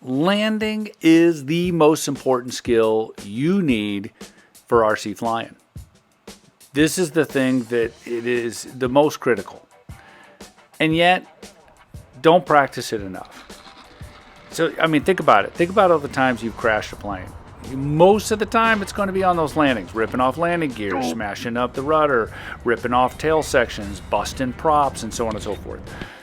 Landing is the most important skill you need for RC flying. This is the thing that it is the most critical. And yet, don't practice it enough. So, I mean, think about it. Think about all the times you've crashed a plane. Most of the time, it's going to be on those landings, ripping off landing gears, smashing up the rudder, ripping off tail sections, busting props, and so on and so forth.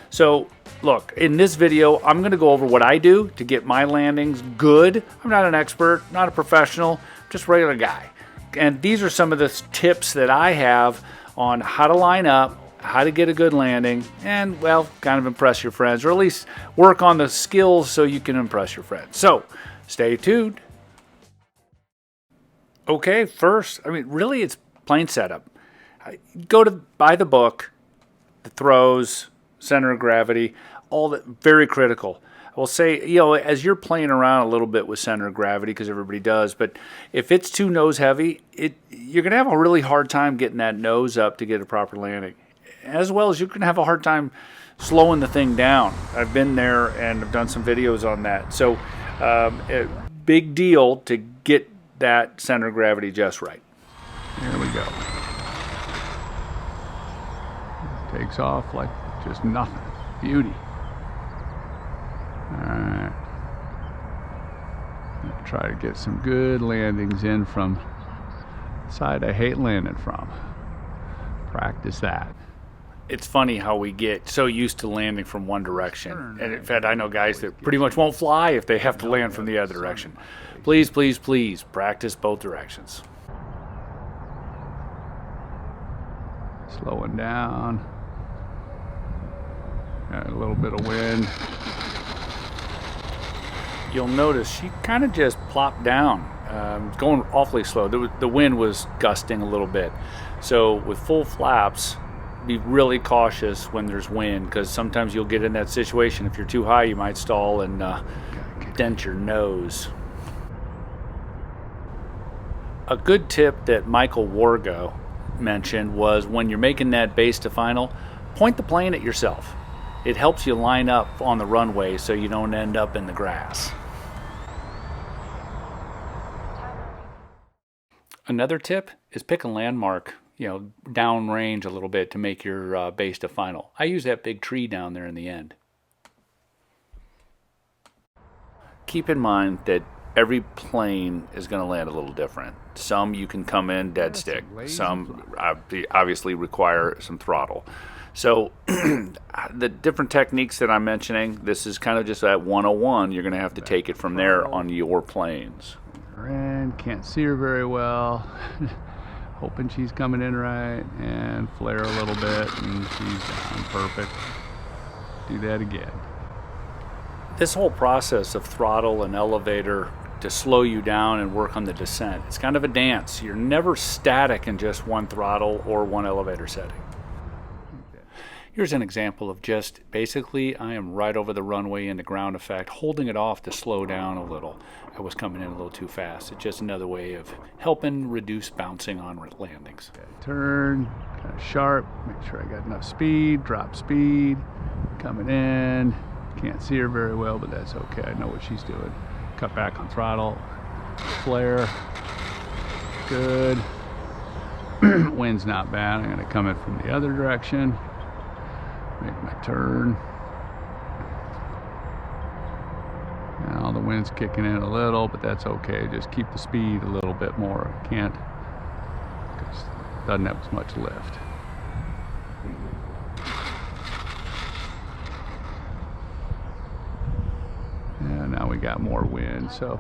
So, look, in this video, I'm going to go over what I do to get my landings good. I'm not an expert, not a professional, just a regular guy. And these are some of the tips that I have on how to line up, how to get a good landing, and, well, kind of impress your friends, or at least work on the skills so you can impress your friends. So, stay tuned. Okay, first, I mean, really it's plane setup. Go to buy the book, the throws, center of gravity, all that, very critical. I will say, you know, as you're playing around a little bit with center of gravity, because everybody does, but if it's too nose heavy, you're going to have a really hard time getting that nose up to get a proper landing. As well as you're going to have a hard time slowing the thing down. I've been there and I've done some videos on that. So, a big deal to get that center of gravity just right. Here we go. Takes off like just nothing. Beauty. Alright. Try to get some good landings in from the side I hate landing from. Practice that. It's funny how we get so used to landing from one direction. And in fact, I know guys that pretty much won't fly if they have to land from the other direction. Please, please, please practice both directions. Slowing down. Got a little bit of wind. You'll notice she kind of just plopped down. Going awfully slow. The wind was gusting a little bit. So with full flaps, be really cautious when there's wind, because sometimes you'll get in that situation. If you're too high, you might stall and dent your nose. A good tip that Michael Wargo mentioned was when you're making that base to final, point the plane at yourself. It helps you line up on the runway so you don't end up in the grass. Another tip is pick a landmark, you know, downrange a little bit to make your base to final. I use that big tree down there in the end. Keep in mind that every plane is going to land a little different. Some you can come in dead stick. Some obviously require some throttle. So the different techniques that I'm mentioning, this is kind of just that 101. You're going to have to take it from there on your planes. And can't see her very well. Hoping she's coming in right, and flare a little bit, and she's down. Perfect. Do that again. This whole process of throttle and elevator to slow you down and work on the descent, it's kind of a dance. You're never static in just one throttle or one elevator setting. Here's an example of just basically I am right over the runway in the ground effect, holding it off to slow down a little. I was coming in a little too fast. It's just another way of helping reduce bouncing on landings. Turn, kind of sharp, make sure I got enough speed, drop speed, coming in. Can't see her very well, but that's okay. I know what she's doing. Cut back on throttle, flare, good. Wind's not bad. I'm gonna come in from the other direction. Make my turn. Now the wind's kicking in a little, but that's okay. Just keep the speed a little bit more. Can't, because it doesn't have as much lift. And now we got more wind, so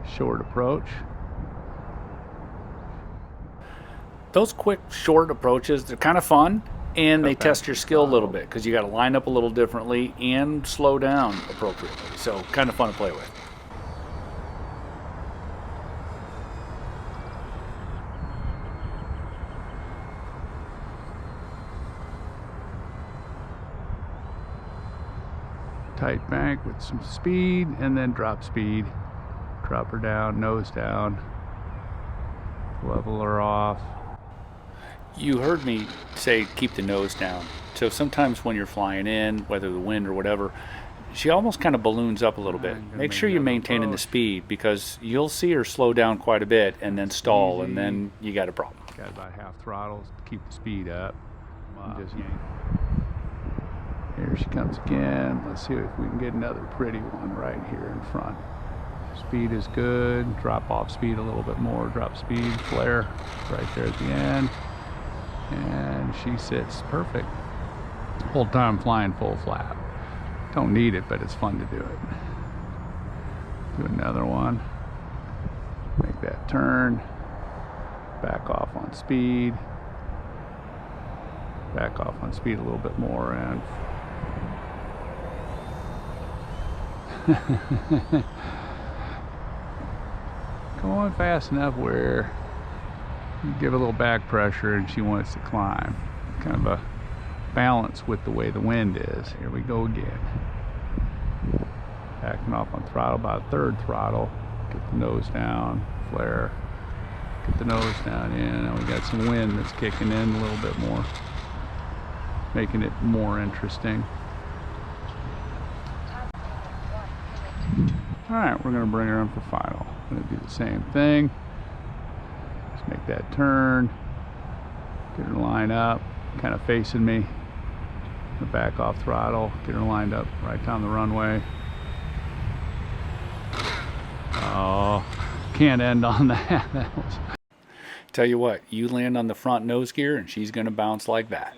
short approach. Those quick, short approaches, they're kind of fun, and they test your skill a little bit, because you got to line up a little differently and slow down appropriately. So kind of fun to play with. Tight bank with some speed, and then drop speed. Drop her down, nose down, level her off. You heard me say keep the nose down. So sometimes when you're flying in, whether the wind or whatever, she almost kind of balloons up a little bit. Make sure you're maintaining the speed, because you'll see her slow down quite a bit and then stall, and then you got a problem. Got about half throttles to keep the speed up. Just yank. Here she comes again. Let's see if we can get another pretty one right here in front. Speed is good. Drop off speed a little bit more. Drop speed, flare right there at the end. And she sits perfect. Whole time flying full flap. Don't need it, but it's fun to do it. Do another one. Make that turn. Back off on speed. Back off on speed a little bit more, and going fast enough where you give a little back pressure and she wants to climb. Kind of a balance with the way the wind is. Here we go again. Backing off on throttle, about a third throttle. Get the nose down, flare. Get the nose down in, and we got some wind that's kicking in a little bit more, making it more interesting. Alright, we're going to bring her in for final. I'm going to do the same thing. Just make that turn. Get her lined up, kind of facing me. Back off throttle. Get her lined up right down the runway. Oh, can't end on that. That was... Tell you what, you land on the front nose gear and she's going to bounce like that.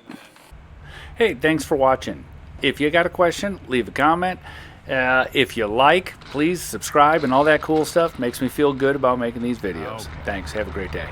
Hey, thanks for watching. If you got a question, leave a comment. If you like, please subscribe and all that cool stuff. Makes me feel good about making these videos. Okay. Thanks. Have a great day.